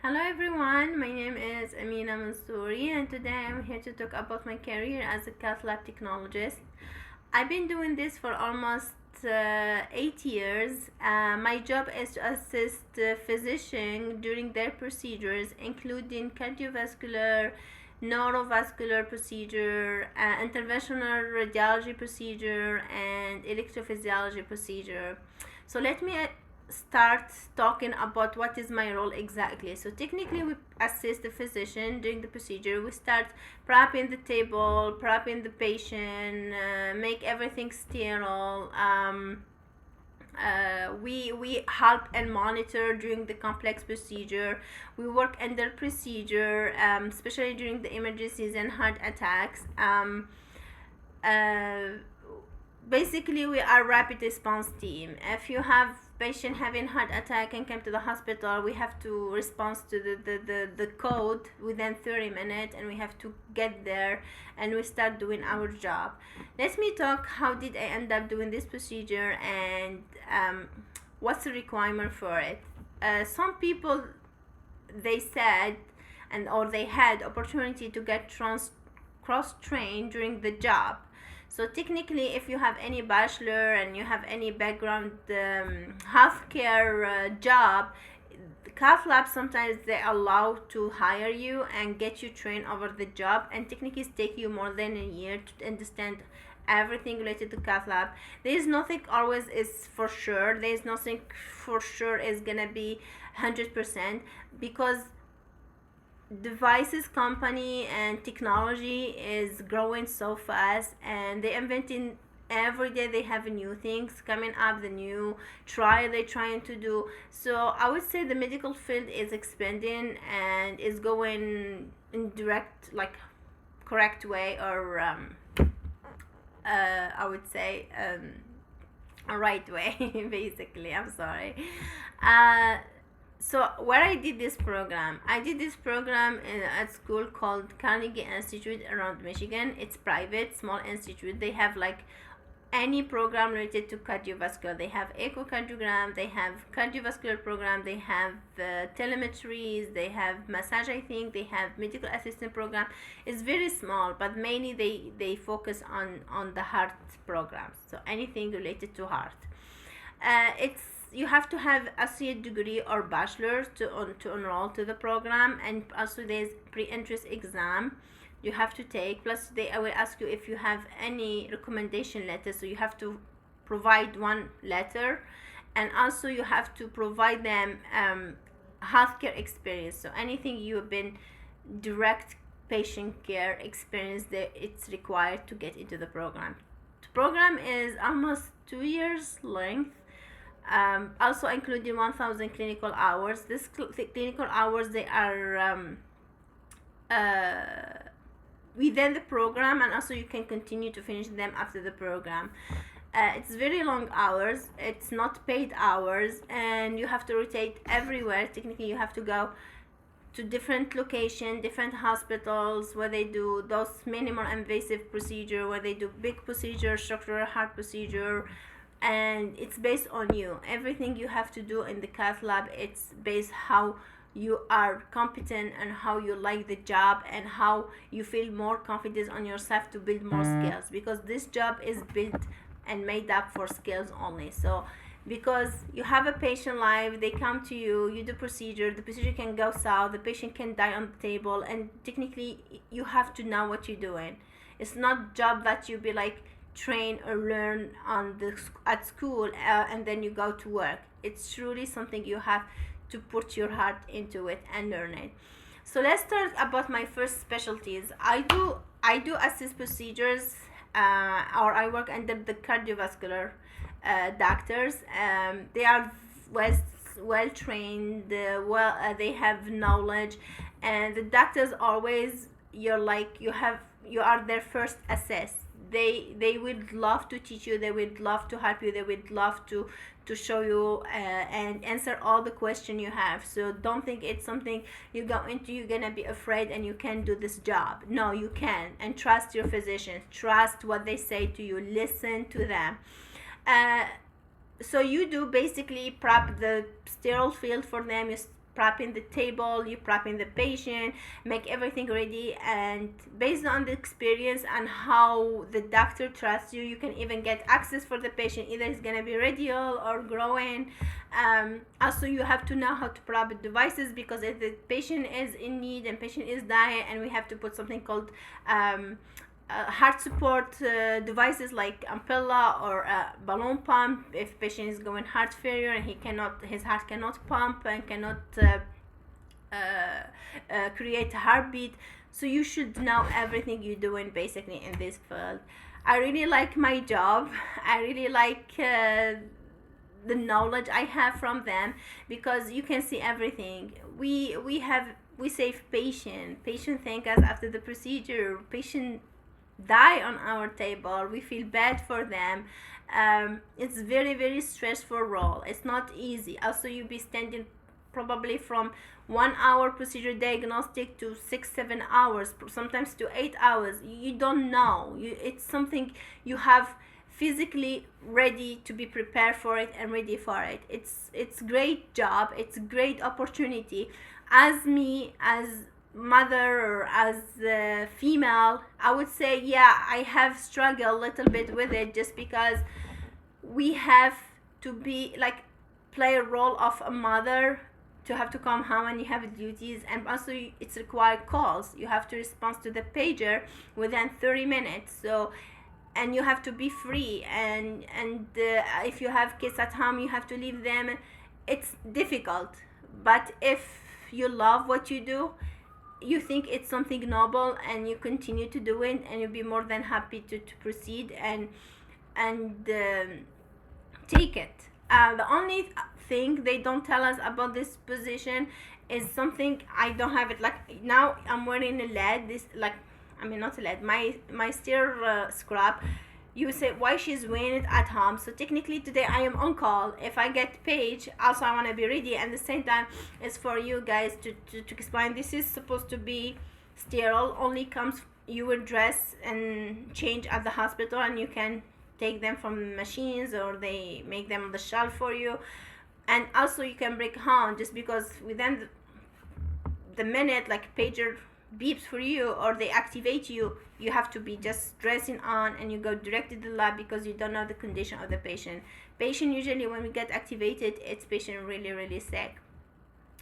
Hello everyone, my name is Amina Mansouri and today I'm here to talk about my career as a Cath lab technologist. I've been doing this for almost 8 years. My job is to assist physicians during their procedures, including cardiovascular, neurovascular procedure, interventional radiology procedure, and electrophysiology procedure. So let me start talking about what is my role exactly. So technically we assist the physician during the procedure. We start prepping the table, prepping the patient, make everything sterile. We help and monitor during the complex procedure. We work under procedure, especially during the emergencies and heart attacks. Uh, Basically we are rapid response team. If you have patient having heart attack and come to the hospital, we have to respond to the code within 30 minutes, and we have to get there and we start doing our job. Let me talk how did I end up doing this procedure and what's the requirement for it. Some people, they said, and or they had opportunity to get cross trained during the job. So technically, if you have any bachelor and you have any background healthcare job, the Cath lab sometimes they allow to hire you and get you trained over the job, and technically it take you more than a year to understand everything related to Cath lab. There is nothing always is for sure. There is nothing for sure is gonna be 100%, because devices company and technology is growing so fast, and they inventing every day. They have new things coming up, the new trial they're trying to do. So I would say the medical field is expanding and is going in direct, like, correct way, or I would say a right way. Basically, I'm sorry. uh, so where I did this program at school called Carnegie Institute around Michigan. It's private, small institute. They have like any program related to cardiovascular. They have echocardiogram, they have cardiovascular program, they have telemetries, they have massage, I think they have medical assistant program. It's very small, but mainly they focus on the heart programs, so anything related to heart. It's You have to have associate degree or bachelor to enroll to the program, and also there's pre-entrance exam you have to take. Plus they will ask you if you have any recommendation letter, so you have to provide one letter, and also you have to provide them healthcare experience. So anything you've been direct patient care experience, that it's required to get into the program. The program is almost 2 years length, also including 1000 clinical hours. This clinical hours, they are within the program, and also you can continue to finish them after the program. It's very long hours, it's not paid hours, and you have to rotate everywhere. Technically you have to go to different location, different hospitals where they do those minimal invasive procedure, where they do big procedure, structural heart procedure, and it's based on you. Everything you have to do in the Cath lab, it's based how you are competent and how you like the job and how you feel more confidence on yourself to build more skills, because this job is built and made up for skills only. So because you have a patient live, they come to you, you do procedure, the procedure can go south, the patient can die on the table, and technically you have to know what you're doing. It's not job that you be like train or learn at school, and then you go to work. It's truly something you have to put your heart into it and learn it. So let's start about my first specialties. I do assist procedures, or I work under the cardiovascular doctors. They are well trained, they have knowledge, and the doctors always, you are their first assess. They would love to teach you, they would love to help you, they would love to show you and answer all the question you have. So don't think it's something you go into, you're gonna be afraid and you can't do this job. No, you can, and trust your physicians, trust what they say to you, listen to them. So you do basically prep the sterile field for them, you prepping the table, you prepping the patient, make everything ready. And based on the experience and how the doctor trusts you, you can even get access for the patient, either it's gonna be radial or growing. Also, you have to know how to prep devices, because if the patient is in need and patient is dying, and we have to put something called heart support devices like Ampella or balloon pump, if patient is going heart failure and his heart cannot pump and cannot create a heartbeat. So you should know everything you're doing basically in this field. I really like my job. I really like the knowledge I have from them, because you can see everything. We save patient thank us after the procedure, patient die on our table, we feel bad for them. It's very, very stressful role, it's not easy. Also, you be standing probably from 1 hour procedure diagnostic to 6-7 hours, sometimes to 8 hours. You don't know, it's something you have physically ready to be prepared for it and ready for it. It's great job, it's a great opportunity. As me, as mother or as a female, I would say, yeah, I have struggled a little bit with it, just because we have to be like play a role of a mother, to have to come home and you have duties, and also it's required calls. You have to respond to the pager within 30 minutes. So, and you have to be free, and if you have kids at home, you have to leave them. It's difficult, but if you love what you do, you think it's something noble, and you continue to do it, and you'll be more than happy to proceed and take it. The only thing they don't tell us about this position is something I don't have it. Like now I'm wearing a lead, this like, I mean not a lead, my steer scrub. You say why she's wearing it at home. So technically today I am on call. If I get paid, also I want to be ready, and at the same time it's for you guys to explain. This is supposed to be sterile, only comes, you will dress and change at the hospital, and you can take them from machines, or they make them on the shelf for you. And also you can bring home, just because within the minute like pager beeps for you or they activate you, you have to be just dressing on and you go direct to the lab, because you don't know the condition of the patient. Usually when we get activated, it's patient really, really sick.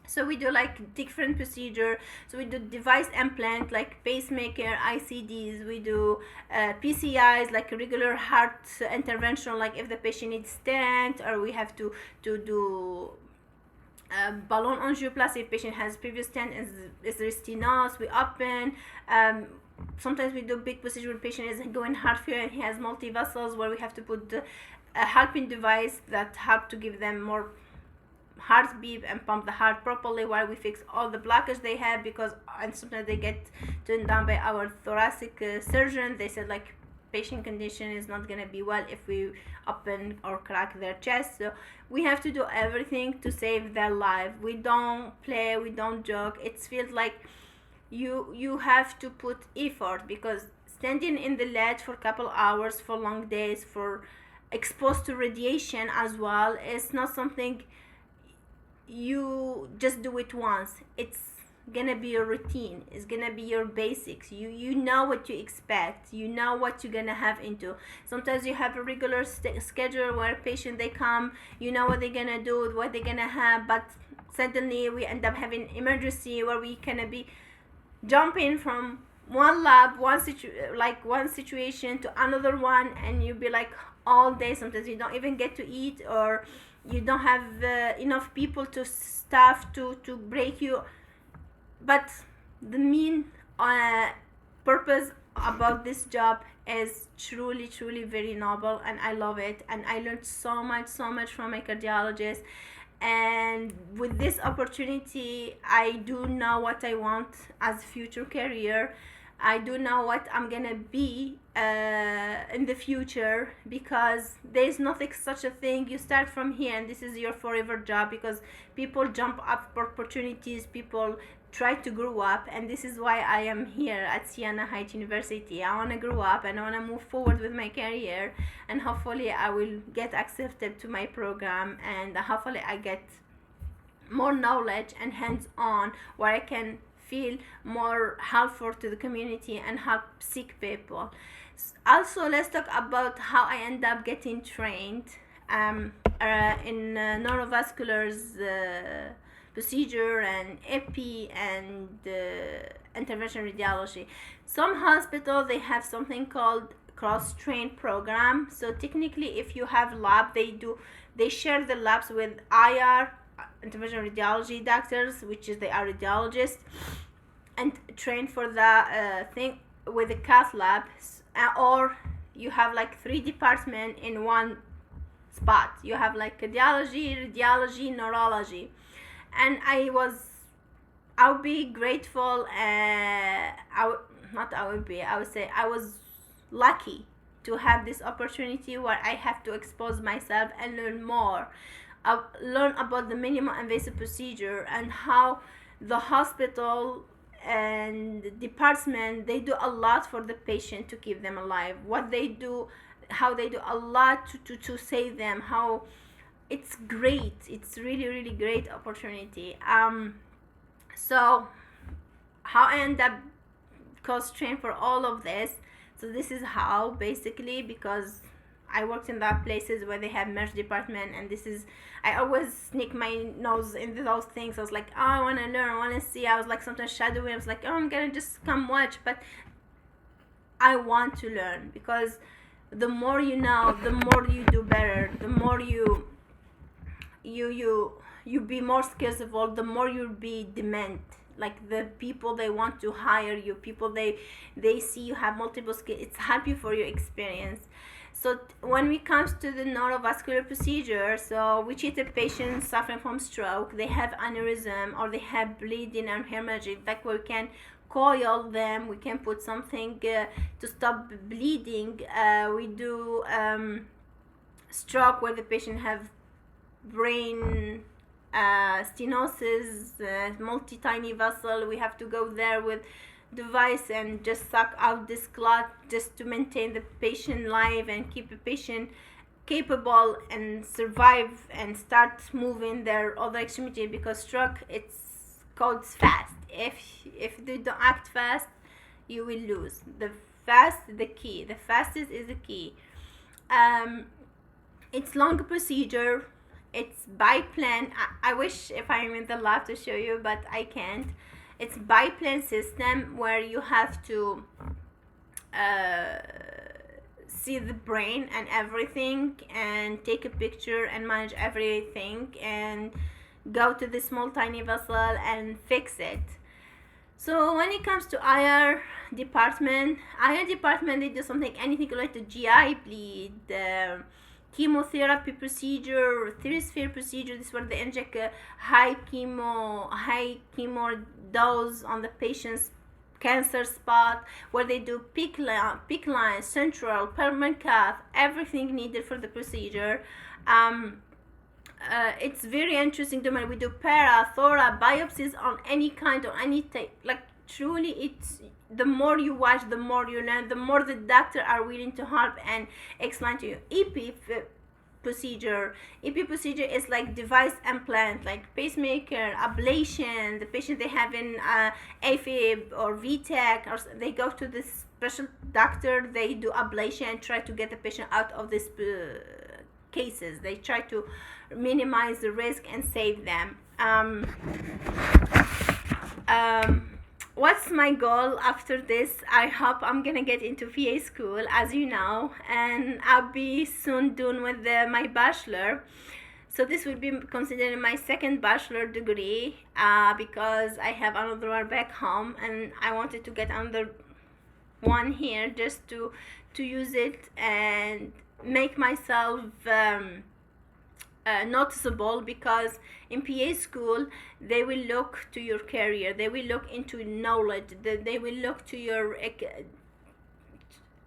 So we do like different procedure. So we do device implant like pacemaker, ICDs. We do PCIs like regular heart intervention, like if the patient needs stent, or we have to do balloon angioplasty if patient has previous stent, is there stenosis, we open. Sometimes we do big procedure when patient is going heart failure and he has multi vessels, where we have to put a helping device that help to give them more heartbeat and pump the heart properly, while we fix all the blockage they have. Because and sometimes they get turned down by our thoracic surgeon. They said like patient condition is not gonna be well if we open or crack their chest. So we have to do everything to save their life. We don't play, we don't joke. It feels like you have to put effort, because standing in the ledge for a couple hours, for long days, for exposed to radiation as well, is not something you just do it once. It's gonna be your routine, it's gonna be your basics. You know what you expect, you know what you're gonna have into. Sometimes you have a regular schedule where patient they come, you know what they're gonna do, what they're gonna have, but suddenly we end up having emergency where we gonna be jumping from one lab, one situation to another one, and you be like all day. Sometimes you don't even get to eat, or you don't have enough people to staff to break you. But the main purpose about this job is truly, truly very noble, and I love it, and I learned so much from my cardiologist. And with this opportunity, I do know what I want as future career. I do know what I'm gonna be in the future, because there's nothing such a thing you start from here and this is your forever job, because people jump up for opportunities, people try to grow up, and this is why I am here at Siena Heights University. I want to grow up and I want to move forward with my career, and hopefully I will get accepted to my program, and hopefully I get more knowledge and hands-on, where I can feel more helpful to the community and help sick people. Also, let's talk about how I end up getting trained in neurovascular's procedure and epi and intervention radiology. Some hospitals, they have something called cross-train program. So technically, if you have lab, they share the labs with IR, intervention radiology doctors, which is they are radiologists, and train for the thing with the Cath lab, or you have like 3 departments in one spot. You have like cardiology, radiology, neurology, and I'll be grateful. I would say I was lucky to have this opportunity where I have to expose myself and learn more. Learn about the minimum invasive procedure and how the hospital and the department, they do a lot for the patient to keep them alive. What they do, how they do a lot to save them. How it's great. It's really, really great opportunity. So how I end up cost train for all of this. So this is how, basically, because I worked in that places where they have merge department, and I always sneak my nose into those things. I was like, oh, I want to learn, I want to see. I was like sometimes shadowing. I was like, oh, I'm gonna just come watch, but I want to learn, because the more you know, the more you do better. The more you be more skillful, the more you'll be demand. Like the people, they want to hire you. People, they see you have multiple skills. It's happy for your experience. So when it comes to the neurovascular procedure, so we treat a patient suffering from stroke, they have aneurysm or they have bleeding and hemorrhage. Like we can coil them, we can put something to stop bleeding. We do stroke where the patient have brain stenosis, multi-tiny vessel. We have to go there with device and just suck out this clot just to maintain the patient alive and keep the patient capable and survive and start moving their other extremity, because stroke, it's called fast. If they don't act fast, you will lose. The fastest is the key. It's long procedure. It's biplan. I wish if I'm in the lab to show you, but I can't. It's biplan system where you have to see the brain and everything and take a picture and manage everything and go to the small tiny vessel and fix it. So when it comes to IR department, they do something, anything related to GI bleed, chemotherapy procedure, therapy procedure. This is where they inject a high chemo dose on the patient's cancer spot, where they do PICC line, central, permanent cath, everything needed for the procedure. It's very interesting domain. We do para, thora, biopsies on any kind or any type. Like truly, it's the more you watch, the more you learn, the more the doctor are willing to help and explain to you. EP procedure is like device implant, like pacemaker, ablation. The patient, they have in AFib or VTech, or they go to this special doctor, they do ablation and try to get the patient out of this cases. They try to minimize the risk and save them. What's my goal after this? I hope I'm gonna get into PA school, as you know, and I'll be soon done with my bachelor. So this will be considered my second bachelor degree, because I have another one back home, and I wanted to get another one here just to use it and make myself noticeable, because in PA school they will look to your career, they will look into knowledge, they will look to your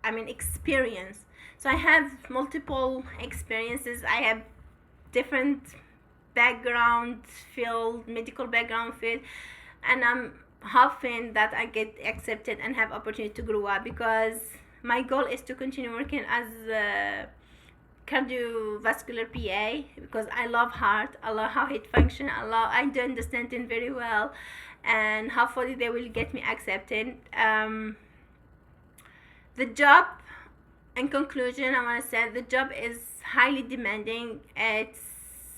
experience. So I have multiple experiences, I have different background field, medical background field, and I'm hoping that I get accepted and have opportunity to grow up, because my goal is to continue working as cardiovascular PA because I love heart, I love how it functions, I do understand it very well, and hopefully they will get me accepted. The job, in conclusion, I want to say the job is highly demanding. It's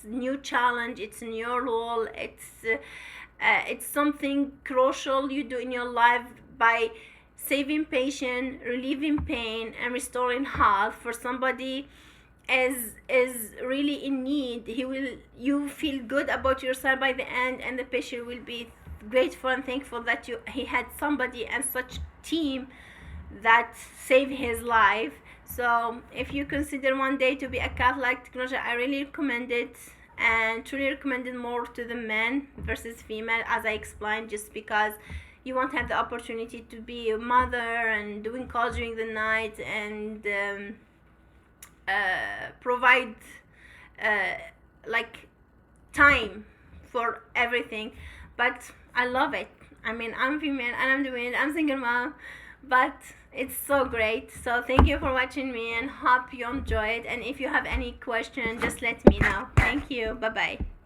new challenge, it's a new role, it's something crucial you do in your life by saving patient, relieving pain, and restoring health for somebody is really in need. You feel good about yourself by the end, and the patient will be grateful and thankful that he had somebody and such team that saved his life. So if you consider one day to be a Cath like technology, I really recommend it, and truly recommend it more to the men versus female, as I explained, just because you won't have the opportunity to be a mother and doing calls during the night and provide like time for everything. But I love it. I mean, I'm female and I'm doing it. I'm single mom, but it's so great. So thank you for watching me, and hope you enjoyed. And if you have any question, just let me know. Thank you. Bye bye.